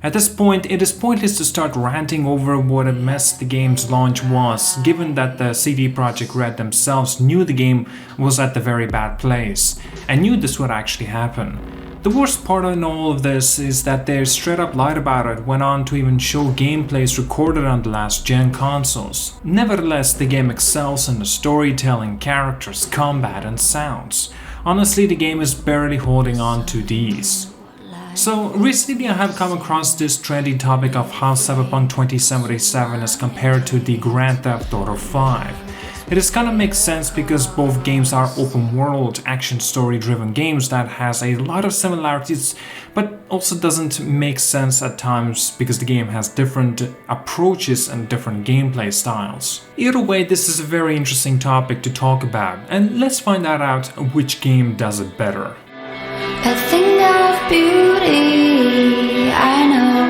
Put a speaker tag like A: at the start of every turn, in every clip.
A: At this point, it is pointless to start ranting over what a mess the game's launch was, given that the CD Projekt Red themselves knew the game was at the very bad place, and knew this would actually happen. The worst part in all of this is that they straight up lied about it, went on to even show gameplays recorded on the last gen consoles. Nevertheless, the game excels in the storytelling, characters, combat, and sounds. Honestly, the game is barely holding on to these. So recently I have come across this trendy topic of how Cyberpunk 2077 is compared to the Grand Theft Auto 5. It just kind of makes sense because both games are open world, action story driven games that has a lot of similarities, but also doesn't make sense at times because the game has different approaches and different gameplay styles. Either way, this is a very interesting topic to talk about, and let's find out which game does it better.
B: A thing of beauty, I know,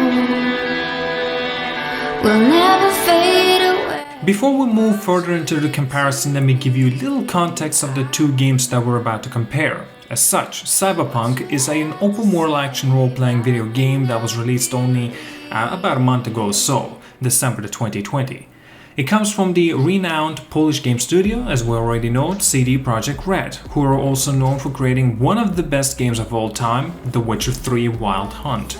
B: will never fade away.
A: Before we move further into the comparison, let me give you a little context of the two games that we're about to compare. As such, Cyberpunk is an open-world action role-playing video game that was released only about a month ago or so, December 2020. It comes from the renowned Polish game studio, as we already know, CD Projekt Red, who are also known for creating one of the best games of all time, The Witcher 3 Wild Hunt.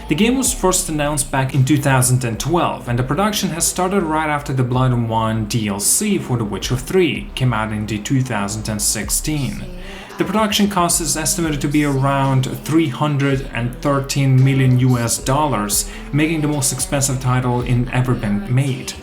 A: The game was first announced back in 2012, and the production has started right after the Blood and Wine DLC for The Witcher 3 came out in 2016. The production cost is estimated to be around $313 million US, making the most expensive title ever been made.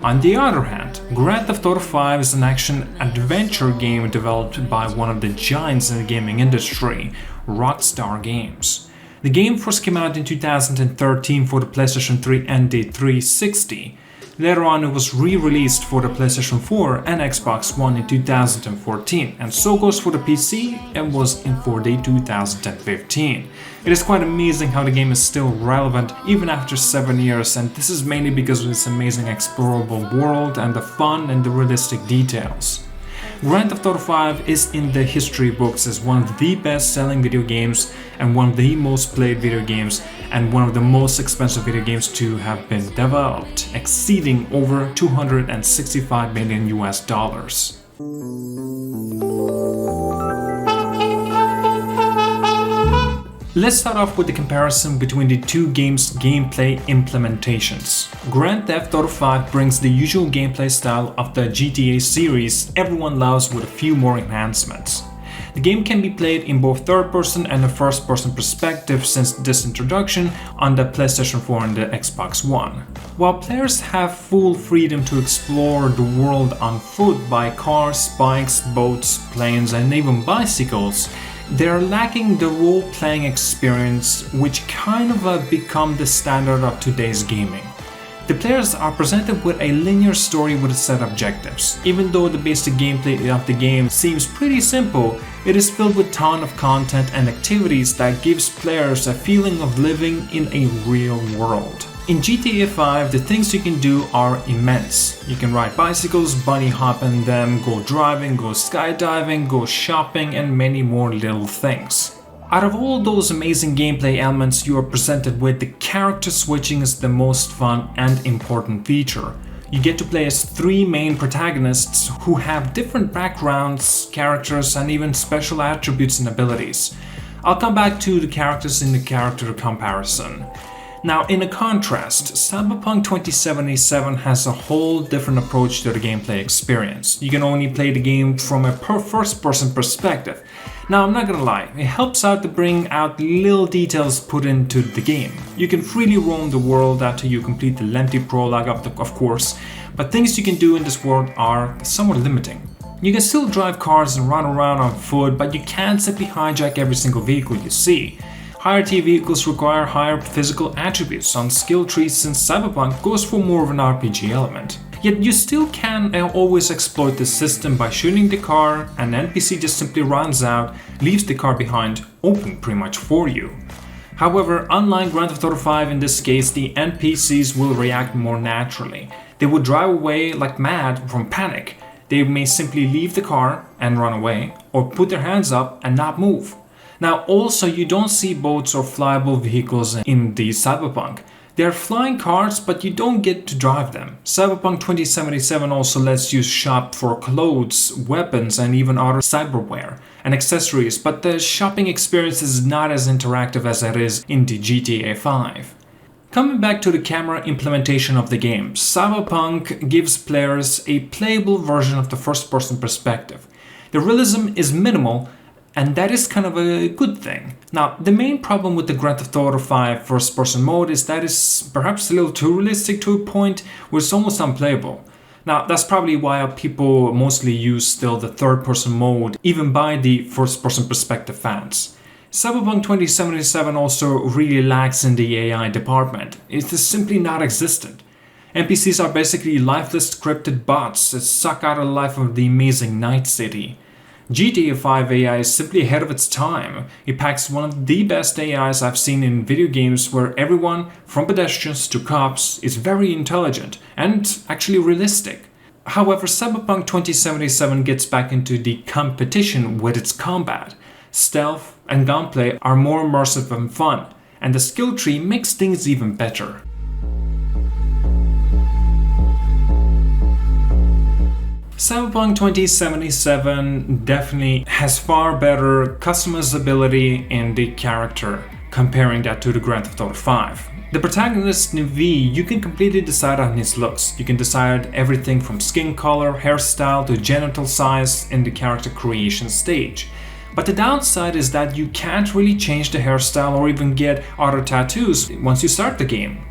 A: On the other hand, Grand Theft Auto 5 is an action-adventure game developed by one of the giants in the gaming industry, Rockstar Games. The game first came out in 2013 for the PlayStation 3 and the 360. Later on, it was re-released for the PlayStation 4 and Xbox One in 2014, and so goes for the PC and was in for the 2015. It is quite amazing how the game is still relevant even after 7 years, and this is mainly because of its amazing explorable world and the fun and the realistic details. Grand Theft Auto 5 is in the history books as one of the best-selling video games and one of the most played video games and one of the most expensive video games to have been developed, exceeding over $265 million US. Let's start off with the comparison between the two games' gameplay implementations. Grand Theft Auto 5 brings the usual gameplay style of the GTA series everyone loves with a few more enhancements. The game can be played in both third-person and a first-person perspective since this introduction on the PlayStation 4 and the Xbox One. While players have full freedom to explore the world on foot by cars, bikes, boats, planes, and even bicycles, they are lacking the role-playing experience which kind of become the standard of today's gaming. The players are presented with a linear story with set objectives. Even though the basic gameplay of the game seems pretty simple, it is filled with a ton of content and activities that gives players a feeling of living in a real world. In GTA 5, the things you can do are immense. You can ride bicycles, bunny hop in them, go driving, go skydiving, go shopping, and many more little things. Out of all those amazing gameplay elements you are presented with, the character switching is the most fun and important feature. You get to play as three main protagonists who have different backgrounds, characters, and even special attributes and abilities. I'll come back to the characters in the character comparison. Now, in a contrast, Cyberpunk 2077 has a whole different approach to the gameplay experience. You can only play the game from a first-person perspective. Now, I'm not gonna lie, it helps out to bring out little details put into the game. You can freely roam the world after you complete the lengthy prologue of course, but things you can do in this world are somewhat limiting. You can still drive cars and run around on foot, but you can't simply hijack every single vehicle you see. Higher tier vehicles require higher physical attributes on skill trees since Cyberpunk goes for more of an RPG element. Yet you still can always exploit the system by shooting the car, and an NPC just simply runs out, leaves the car behind, open pretty much for you. However, unlike Grand Theft Auto 5 in this case, the NPCs will react more naturally. They would drive away like mad from panic. They may simply leave the car and run away, or put their hands up and not move. Now also you don't see boats or flyable vehicles in the Cyberpunk. They're flying cars, but you don't get to drive them. Cyberpunk 2077 also lets you shop for clothes, weapons, and even other cyberware and accessories, but the shopping experience is not as interactive as it is in the GTA 5. Coming back to the camera implementation of the game, Cyberpunk gives players a playable version of the first-person perspective. The realism is minimal, and that is kind of a good thing. Now, the main problem with the Grand Theft Auto 5 first-person mode is that it's perhaps a little too realistic to a point where it's almost unplayable. Now, that's probably why people mostly use still the third-person mode, even by the first-person perspective fans. Cyberpunk 2077 also really lacks in the AI department. It is simply not existent. NPCs are basically lifeless scripted bots that suck out of the life of the amazing Night City. GTA 5 AI is simply ahead of its time. It packs one of the best AIs I've seen in video games where everyone, from pedestrians to cops, is very intelligent and actually realistic. However, Cyberpunk 2077 gets back into the competition with its combat. Stealth and gunplay are more immersive and fun, and the skill tree makes things even better. Cyberpunk 2077 definitely has far better customizability in the character, comparing that to the Grand Theft Auto 5. The protagonist Nvidia, you can completely decide on his looks. You can decide everything from skin color, hairstyle to genital size in the character creation stage. But the downside is that you can't really change the hairstyle or even get other tattoos once you start the game.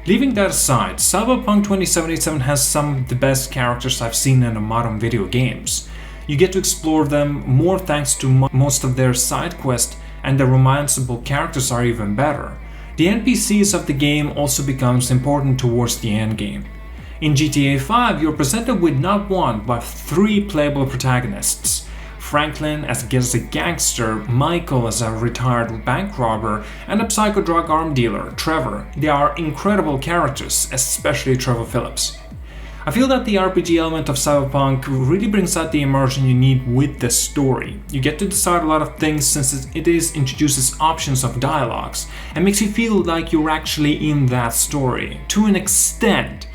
A: Leaving that aside, Cyberpunk 2077 has some of the best characters I've seen in modern video games. You get to explore them more thanks to most of their side quests, and the romanceable characters are even better. The NPCs of the game also becomes important towards the endgame. In GTA 5, you're presented with not one but 3 playable protagonists. Franklin as a gangster, Michael as a retired bank robber, and a psycho drug arm dealer, Trevor. They are incredible characters, especially Trevor Phillips. I feel that the RPG element of Cyberpunk really brings out the immersion you need with the story. You get to decide a lot of things since it introduces options of dialogues and makes you feel like you're actually in that story, to an extent.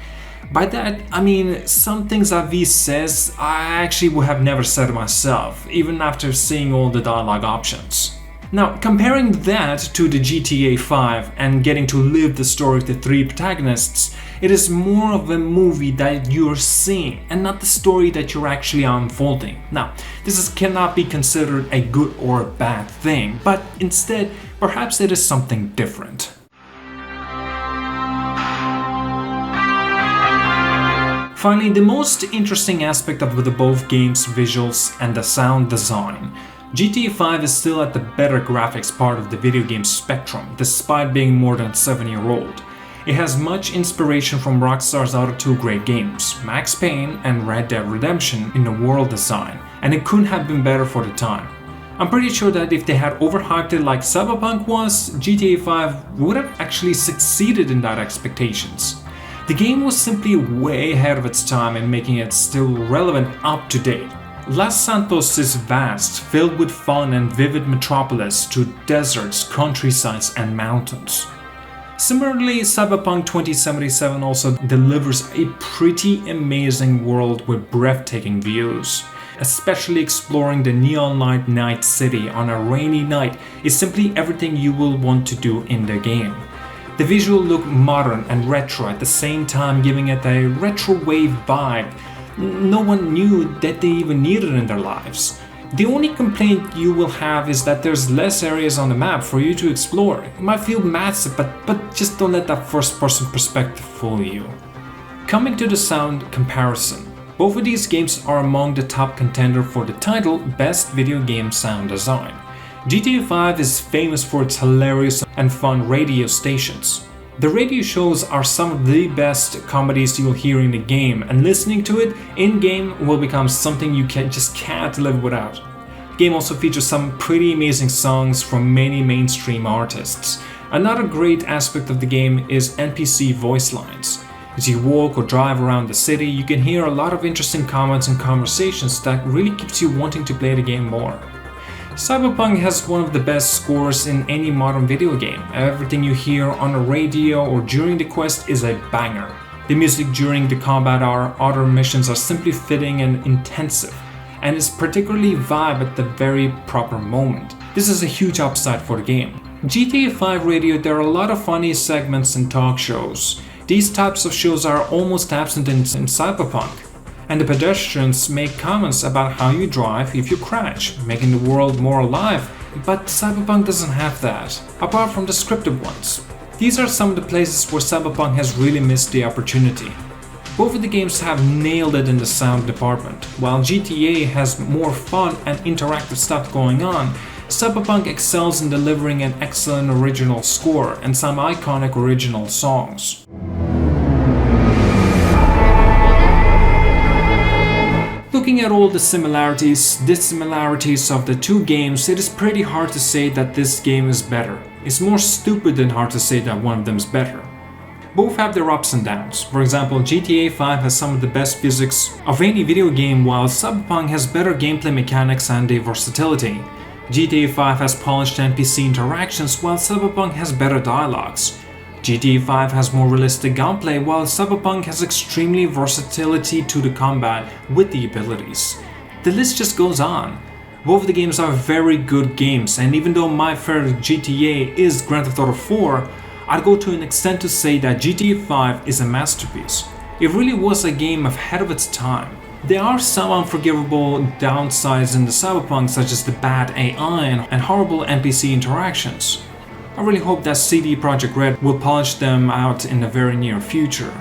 A: By that, I mean some things Avi says I actually would have never said myself, even after seeing all the dialogue options. Now, comparing that to the GTA 5 and getting to live the story of the 3 protagonists, it is more of a movie that you're seeing and not the story that you're actually unfolding. Now, cannot be considered a good or a bad thing, but instead, perhaps it is something different. Finally, the most interesting aspect of the both games' visuals and the sound design. GTA 5 is still at the better graphics part of the video game spectrum, despite being more than 7-year-old. It has much inspiration from Rockstar's other 2 great games, Max Payne and Red Dead Redemption, in the world design, and it couldn't have been better for the time. I'm pretty sure that if they had overhyped it like Cyberpunk was, GTA 5 would have actually succeeded in that expectations. The game was simply way ahead of its time in making it still relevant up to date. Los Santos is vast, filled with fun and vivid metropolis to deserts, countrysides and mountains. Similarly, Cyberpunk 2077 also delivers a pretty amazing world with breathtaking views. Especially exploring the neon light Night City on a rainy night is simply everything you will want to do in the game. The visual look modern and retro at the same time, giving it a retro wave vibe no one knew that they even needed in their lives. The only complaint you will have is that there's less areas on the map for you to explore. It might feel massive, but just don't let that first-person perspective fool you. Coming to the sound comparison, both of these games are among the top contender for the title Best Video Game Sound Design. GTA 5 is famous for its hilarious and fun radio stations. The radio shows are some of the best comedies you'll hear in the game, and listening to it in-game will become something you just can't live without. The game also features some pretty amazing songs from many mainstream artists. Another great aspect of the game is NPC voice lines. As you walk or drive around the city, you can hear a lot of interesting comments and conversations that really keeps you wanting to play the game more. Cyberpunk has one of the best scores in any modern video game. Everything you hear on the radio or during the quest is a banger. The music during the combat or other missions are simply fitting and intensive, and is particularly vibe at the very proper moment. This is a huge upside for the game. GTA 5 radio, there are a lot of funny segments and talk shows. These types of shows are almost absent in Cyberpunk. And the pedestrians make comments about how you drive if you crash, making the world more alive, but Cyberpunk doesn't have that, apart from the scripted ones. These are some of the places where Cyberpunk has really missed the opportunity. Both of the games have nailed it in the sound department. While GTA has more fun and interactive stuff going on, Cyberpunk excels in delivering an excellent original score and some iconic original songs. Looking at all the similarities, dissimilarities of the two games, it is pretty hard to say that this game is better. It's more stupid than hard to say that one of them is better. Both have their ups and downs. For example, GTA 5 has some of the best physics of any video game, while Cyberpunk has better gameplay mechanics and a versatility. GTA 5 has polished NPC interactions, while Cyberpunk has better dialogues. GTA 5 has more realistic gunplay, while Cyberpunk has extremely versatility to the combat with the abilities. The list just goes on. Both of the games are very good games, and even though my favorite GTA is Grand Theft Auto 4, I'd go to an extent to say that GTA 5 is a masterpiece. It really was a game ahead of its time. There are some unforgivable downsides in the Cyberpunk, such as the bad AI and horrible NPC interactions. I really hope that CD Projekt Red will polish them out in the very near future.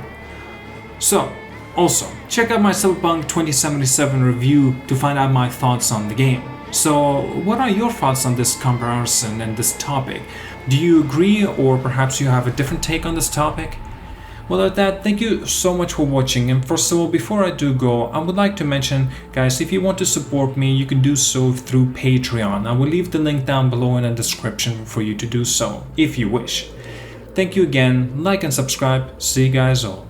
A: So, also, check out my Cyberpunk 2077 review to find out my thoughts on the game. So, what are your thoughts on this comparison and this topic? Do you agree, or perhaps you have a different take on this topic? Well, at that, thank you so much for watching, and first of all, before I do go, I would like to mention, guys, if you want to support me, you can do so through Patreon. I will leave the link down below in the description for you to do so, if you wish. Thank you again, like and subscribe, see you guys all.